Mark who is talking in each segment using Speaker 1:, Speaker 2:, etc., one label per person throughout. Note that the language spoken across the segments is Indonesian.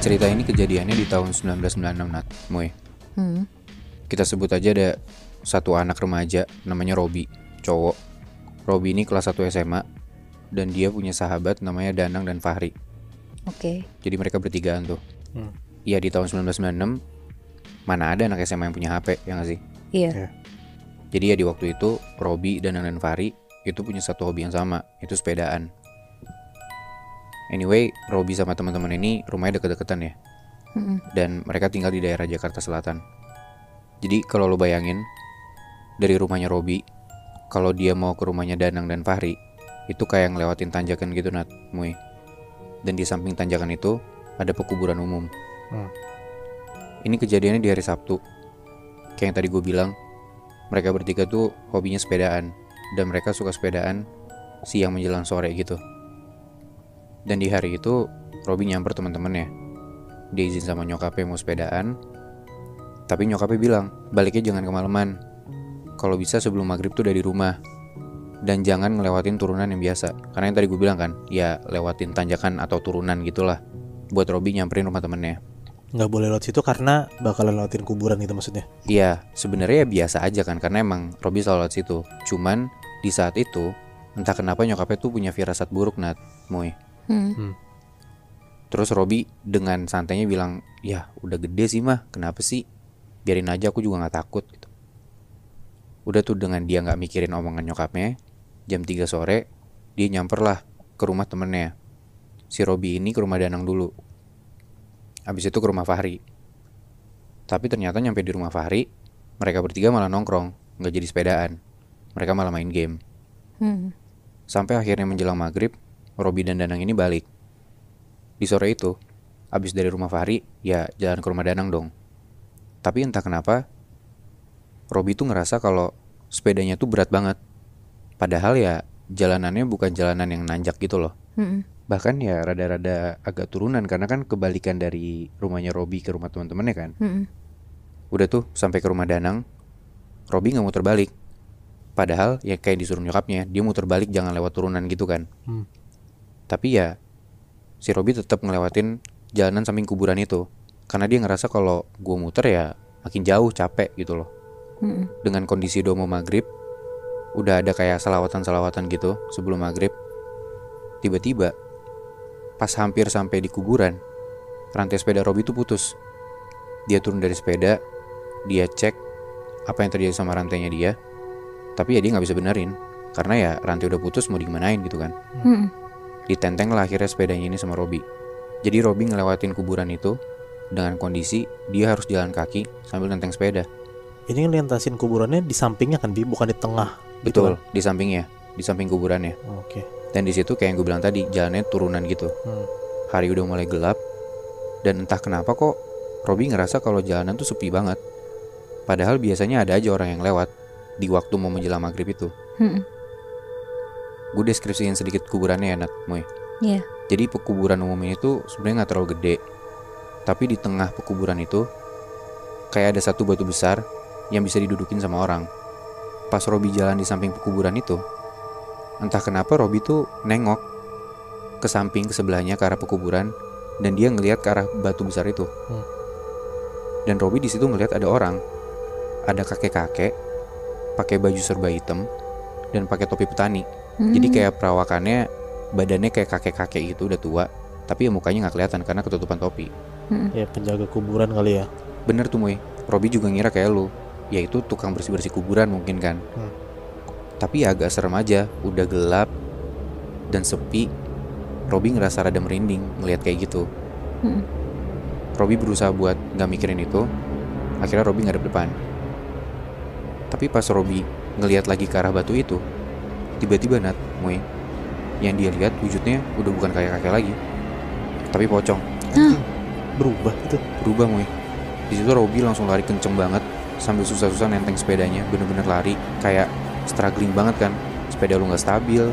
Speaker 1: Cerita ini kejadiannya di tahun 1996, Nat, Moy. Kita sebut aja ada satu anak remaja namanya Robi, cowok. Robi ini kelas 1 SMA dan dia punya sahabat namanya Danang dan Fahri.
Speaker 2: Oke.
Speaker 1: Jadi mereka bertigaan tuh. Iya, di tahun 1996 mana ada anak SMA yang punya HP, ya gak sih?
Speaker 2: Iya.
Speaker 1: Jadi ya di waktu itu Robi, Danang dan Fahri itu punya satu hobi yang sama, itu sepedaan. Anyway, Robi sama teman-teman ini rumahnya deket-deketan ya. Dan mereka tinggal di daerah Jakarta Selatan. Jadi kalau lo bayangin dari rumahnya Robi, kalau dia mau ke rumahnya Danang dan Fahri, itu kayak ngelewatin tanjakan gitu, Nat, Muy. Dan di samping tanjakan itu ada pekuburan umum. Ini kejadiannya di hari Sabtu. Kayak yang tadi gue bilang, mereka bertiga tuh hobinya sepedaan. Dan mereka suka sepedaan siang menjelang sore gitu. Dan di hari itu Robi nyamper teman-temannya. Dia izin sama nyokapnya mau sepedaan. Tapi nyokapnya bilang, baliknya jangan kemalaman. Kalau bisa sebelum maghrib tuh udah di rumah. Dan jangan ngelewatin turunan yang biasa. Karena yang tadi gue bilang kan, ya lewatin tanjakan atau turunan gitulah. Buat Robi nyamperin rumah temennya.
Speaker 3: Nggak boleh lewat situ karena bakalan lewatin kuburan gitu maksudnya?
Speaker 1: Iya, sebenarnya ya biasa aja kan. Karena emang Robi selalu lewat situ. Cuman di saat itu, entah kenapa nyokapnya tuh punya firasat buruk, Nat, Moy. Terus Robi dengan santainya bilang, ya udah gede sih mah, kenapa sih? Biarin aja, aku juga gak takut gitu. Udah tuh dengan dia gak mikirin omongan nyokapnya, jam 3 sore dia nyamper lah ke rumah temennya. Si Robi ini ke rumah Danang dulu. Habis itu ke rumah Fahri. Tapi ternyata nyampe di rumah Fahri, mereka bertiga malah nongkrong, gak jadi sepedaan. Mereka malah main game. Sampai akhirnya menjelang maghrib, Robi dan Danang ini balik. Di sore itu, abis dari rumah Fahri, ya jalan ke rumah Danang dong. Tapi entah kenapa, Robi tuh ngerasa kalau sepedanya tuh berat banget. Padahal ya jalanannya bukan jalanan yang nanjak gitu loh. Bahkan ya rada-rada agak turunan karena kan kebalikan dari rumahnya Robi ke rumah teman-temannya kan. Udah tuh sampai ke rumah Danang, Robi gak muter balik. Padahal ya kayak disuruh nyokapnya, dia muter balik jangan lewat turunan gitu kan. Tapi ya si Robi tetap ngelewatin jalanan samping kuburan itu. Karena dia ngerasa kalau gue muter ya makin jauh, capek gitu loh. Dengan kondisi udah mau maghrib, udah ada kayak salawatan-salawatan gitu sebelum maghrib. Tiba-tiba pas hampir sampai di kuburan, rantai sepeda Robi tuh putus. Dia turun dari sepeda, dia cek apa yang terjadi sama rantainya dia. Tapi ya dia gak bisa benerin, karena ya rantai udah putus mau digimanain gitu kan. Ditenteng lah akhirnya sepedanya ini sama Robi. Jadi Robi ngelewatin kuburan itu dengan kondisi dia harus jalan kaki sambil nenteng sepeda.
Speaker 3: Ini ngelintasin kuburannya di sampingnya kan, Bi? Bukan di tengah gitu.
Speaker 1: Betul,
Speaker 3: kan?
Speaker 1: di sampingnya, di samping kuburannya.
Speaker 3: Oke.
Speaker 1: Dan di situ kayak yang gue bilang tadi, jalannya turunan gitu. Hari udah mulai gelap. Dan entah kenapa kok Robi ngerasa kalau jalanan tuh sepi banget. Padahal biasanya ada aja orang yang lewat di waktu mau menjelang maghrib itu. Gue deskripsiin sedikit kuburannya ya, Nat, Moy.
Speaker 2: Iya.
Speaker 1: Jadi pekuburan umum ini tuh sebenarnya gak terlalu gede. Tapi di tengah pekuburan itu kayak ada satu batu besar yang bisa didudukin sama orang. Pas Robi jalan di samping pekuburan itu, entah kenapa Robi tuh nengok ke samping, ke sebelahnya, ke arah pekuburan. Dan dia ngelihat ke arah batu besar itu. Dan Robi di situ ngelihat ada orang. Ada kakek-kakek pakai baju serba hitam dan pakai topi petani. Jadi kayak perawakannya, badannya kayak kakek-kakek gitu, udah tua. Tapi ya mukanya gak kelihatan karena ketutupan topi.
Speaker 3: Ya penjaga kuburan kali ya.
Speaker 1: Bener tuh, Moy. Robi juga ngira kayak lu, yaitu tukang bersih-bersih kuburan mungkin kan. Tapi ya agak serem aja, udah gelap dan sepi. Robi ngerasa rada merinding ngelihat kayak gitu. Robi berusaha buat gak mikirin itu. Akhirnya Robi ngadep depan. Tapi pas Robi ngelihat lagi ke arah batu itu, tiba-tiba, Nat, Moy, yang dia lihat wujudnya udah bukan kayak kakek lagi, tapi pocong.
Speaker 3: Berubah gitu.
Speaker 1: Berubah, Moy. Di situ Robi langsung lari kenceng banget sambil susah-susah nenteng sepedanya, bener-bener lari kayak struggling banget kan. Sepeda lu nggak stabil,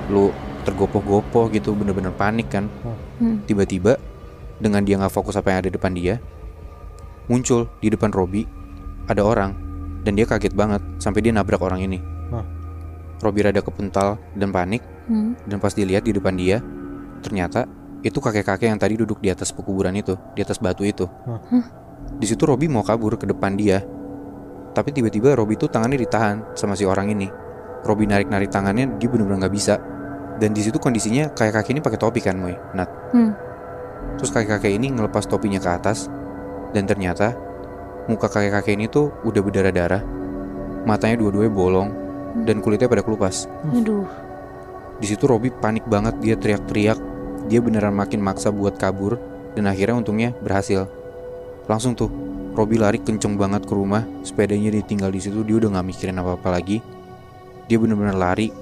Speaker 1: lu tergopoh-gopoh gitu, bener-bener panik kan. Tiba-tiba dengan dia nggak fokus apa yang ada di depan dia, muncul di depan Robi ada orang dan dia kaget banget sampai dia nabrak orang ini. Robi rada kepental dan panik. Dan pas dilihat di depan dia, ternyata itu kakek-kakek yang tadi duduk di atas pekuburan itu, di atas batu itu.
Speaker 3: Hah?
Speaker 1: Di situ Robi mau kabur ke depan dia, tapi tiba-tiba Robi tuh tangannya ditahan sama si orang ini. Robi narik-narik tangannya, dia bener-bener nggak bisa. Dan di situ kondisinya kakek-kakek ini pakai topi kan, Moy, Nat. Terus kakek-kakek ini ngelepas topinya ke atas, dan ternyata muka kakek-kakek ini tuh udah berdarah-darah, matanya dua-duanya bolong, dan kulitnya pada kelupas.
Speaker 2: Aduh.
Speaker 1: Di situ Robi panik banget, dia teriak-teriak, dia beneran makin maksa buat kabur, dan akhirnya untungnya berhasil. Langsung tuh Robi lari kenceng banget ke rumah, sepedanya ditinggal di situ, dia udah nggak mikirin apa-apa lagi. Dia bener-bener lari,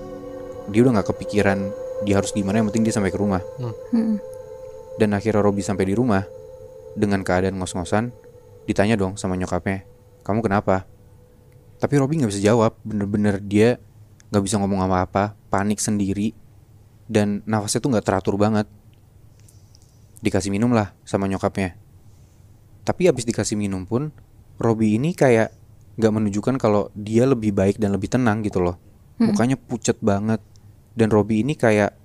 Speaker 1: dia udah nggak kepikiran dia harus gimana, yang penting dia sampai ke rumah. Dan akhirnya Robi sampai di rumah dengan keadaan ngos-ngosan. Ditanya dong sama nyokapnya, kamu kenapa? Tapi Robi nggak bisa jawab, bener-bener dia nggak bisa ngomong apa-apa, panik sendiri, dan nafasnya tuh nggak teratur banget. Dikasih minum lah sama nyokapnya. Tapi abis dikasih minum pun, Robi ini kayak nggak menunjukkan kalau dia lebih baik dan lebih tenang gitu loh. Mukanya pucet banget, dan Robi ini kayak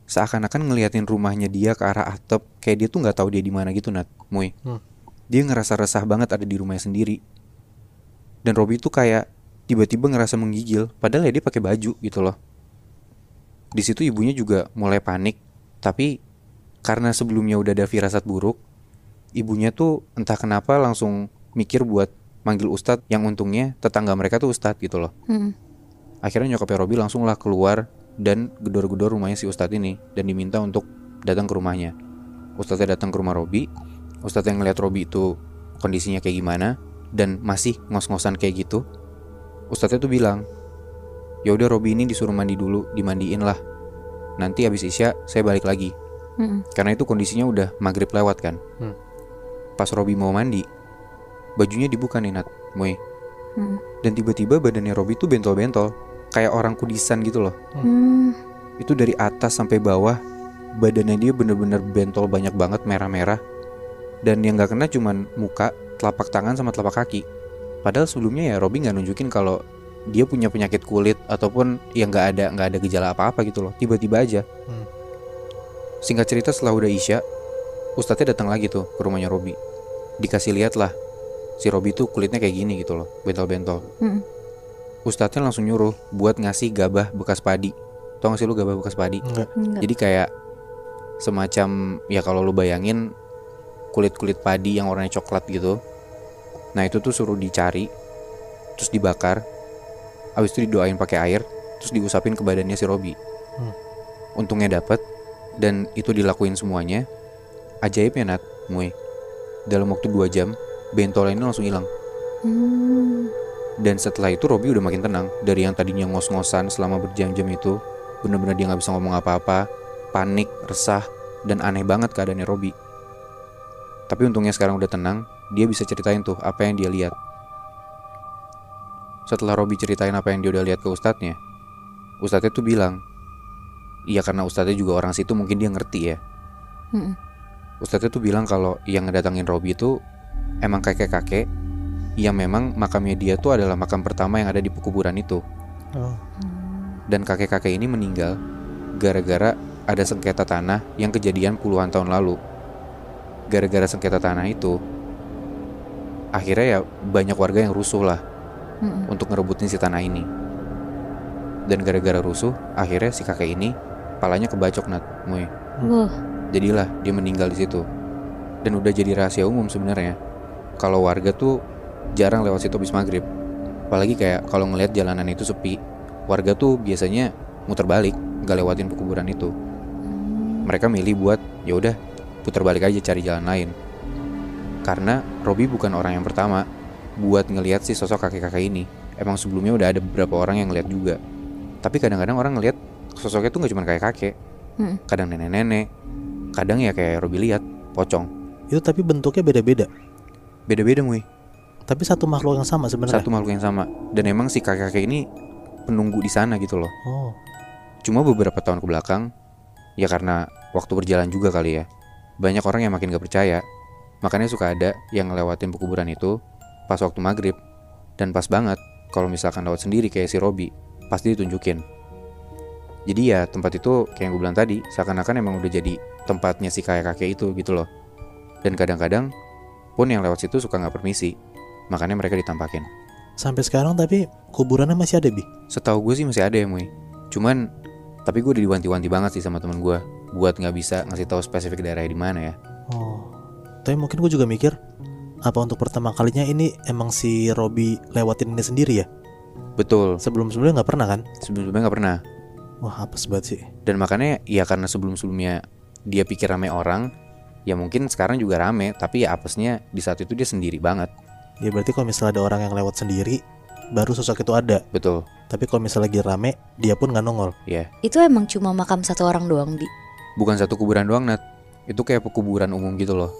Speaker 1: seakan-akan ngeliatin rumahnya dia ke arah atap, kayak dia tuh nggak tahu dia di mana gitu, Nat, Moy. Dia ngerasa resah banget ada di rumahnya sendiri. Dan Robi tuh kayak tiba-tiba ngerasa menggigil, padahal ya dia pakai baju gitu loh. Di situ ibunya juga mulai panik, tapi karena sebelumnya udah ada firasat buruk, ibunya tuh entah kenapa langsung mikir buat manggil ustadz, yang untungnya tetangga mereka tuh ustadz gitu loh. Akhirnya nyokapnya Robi langsung lah keluar dan gedor-gedor rumahnya si ustadz ini, dan diminta untuk datang ke rumahnya. Ustadznya datang ke rumah Robi. Ustadz yang ngeliat Robi itu kondisinya kayak gimana dan masih ngos-ngosan kayak gitu, ustadznya tuh bilang, ya udah Robi ini disuruh mandi dulu, dimandiin lah. Nanti habis isya saya balik lagi. Karena itu kondisinya udah maghrib lewat kan. Pas Robi mau mandi, bajunya dibuka nih, Nat, Moy. Dan tiba-tiba badannya Robi tuh bentol-bentol, kayak orang kudisan gitu loh. Itu dari atas sampai bawah, badannya dia bener-bener bentol banyak banget, merah-merah. Dan yang gak kena cuman muka, telapak tangan sama telapak kaki. Padahal sebelumnya ya Robi gak nunjukin kalau dia punya penyakit kulit ataupun yang gak ada gejala apa-apa gitu loh. Tiba-tiba aja. Singkat cerita, setelah udah isya, ustadznya datang lagi tuh ke rumahnya Robi. Dikasih lihat lah, si Robi tuh kulitnya kayak gini gitu loh, bentol-bentol. Ustadznya langsung nyuruh buat ngasih gabah bekas padi. Tau gak sih lu gabah bekas padi?
Speaker 3: Enggak.
Speaker 1: Jadi kayak semacam, ya kalau lu bayangin kulit-kulit padi yang warnanya coklat gitu. Nah itu tuh suruh dicari, terus dibakar, habis itu didoain pakai air, terus diusapin ke badannya si Robi. Untungnya dapet, dan itu dilakuin semuanya. Ajaibnya, Nat, Moy, dalam waktu 2 jam bentolnya ini langsung hilang. Dan setelah itu Robi udah makin tenang. Dari yang tadinya ngos-ngosan selama berjam-jam itu, bener-bener dia gak bisa ngomong apa-apa, panik, resah, dan aneh banget keadaannya Robi. Tapi untungnya sekarang udah tenang, dia bisa ceritain tuh apa yang dia lihat. Setelah Robi ceritain apa yang dia udah lihat ke ustadznya tuh bilang, iya karena ustadznya juga orang situ, mungkin dia ngerti ya. Ustadznya tuh bilang kalau yang ngedatangin Robi itu emang kakek-kakek yang memang makamnya dia tuh adalah makam pertama yang ada di pekuburan itu. Dan kakek-kakek ini meninggal gara-gara ada sengketa tanah yang kejadian puluhan tahun lalu. Gara-gara sengketa tanah itu, akhirnya ya banyak warga yang rusuh lah untuk ngerebutin si tanah ini. Dan gara-gara rusuh, akhirnya si kakek ini palanya kebacok, Nat, Moy. Jadilah dia meninggal di situ. Dan udah jadi rahasia umum sebenarnya kalau warga tuh jarang lewat situ habis maghrib. Apalagi kayak kalau ngelihat jalanan itu sepi, warga tuh biasanya muter balik, gak lewatin pekuburan itu. Mereka milih buat ya udah putar balik aja, cari jalan lain. Karena Robi bukan orang yang pertama buat ngelihat si sosok kakek-kakek ini. Emang sebelumnya udah ada beberapa orang yang ngeliat juga. Tapi kadang-kadang orang ngelihat sosoknya tuh gak cuma kayak kakek, kadang nenek-nenek, kadang ya kayak Robi lihat pocong.
Speaker 3: Itu tapi bentuknya beda-beda.
Speaker 1: Beda-beda, Mui.
Speaker 3: Tapi satu makhluk yang sama sebenarnya.
Speaker 1: Satu makhluk yang sama. Dan emang si kakek-kakek ini penunggu di sana gitu loh. Cuma beberapa tahun ke belakang, ya karena waktu berjalan juga kali ya, banyak orang yang makin gak percaya. Makanya suka ada yang ngelewatin pekuburan itu pas waktu maghrib. Dan pas banget kalau misalkan lewat sendiri kayak si Robi, pasti ditunjukin. Jadi ya tempat itu kayak yang gue bilang tadi, seakan-akan emang udah jadi tempatnya si kakek-kakek itu gitu loh. Dan kadang-kadang pun yang lewat situ suka gak permisi, makanya mereka ditampakin.
Speaker 3: Sampai sekarang tapi kuburannya masih ada, Bi?
Speaker 1: Setahu gue sih masih ada ya, Muy. Cuman tapi gue udah diwanti-wanti banget sih sama temen gue buat gak bisa ngasih tahu spesifik daerahnya di mana ya.
Speaker 3: Oh, tapi mungkin gue juga mikir, apa untuk pertama kalinya ini emang si Robby lewatin ini sendiri ya?
Speaker 1: Betul,
Speaker 3: Sebelum-sebelumnya nggak pernah kan?
Speaker 1: sebelum-sebelumnya gak pernah.
Speaker 3: Wah, apes banget sih.
Speaker 1: Dan makanya ya karena sebelum-sebelumnya dia pikir rame orang, ya mungkin sekarang juga rame, tapi ya apesnya di saat itu dia sendiri banget.
Speaker 3: Ya berarti kalau misalnya ada orang yang lewat sendiri, baru sosok itu ada.
Speaker 1: Betul,
Speaker 3: Tapi kalau misalnya lagi rame, dia pun nggak nongol.
Speaker 1: ya.
Speaker 2: Itu emang cuma makam satu orang doang, Bi?
Speaker 1: Bukan satu kuburan doang, Nat. Itu kayak pekuburan umum gitu loh.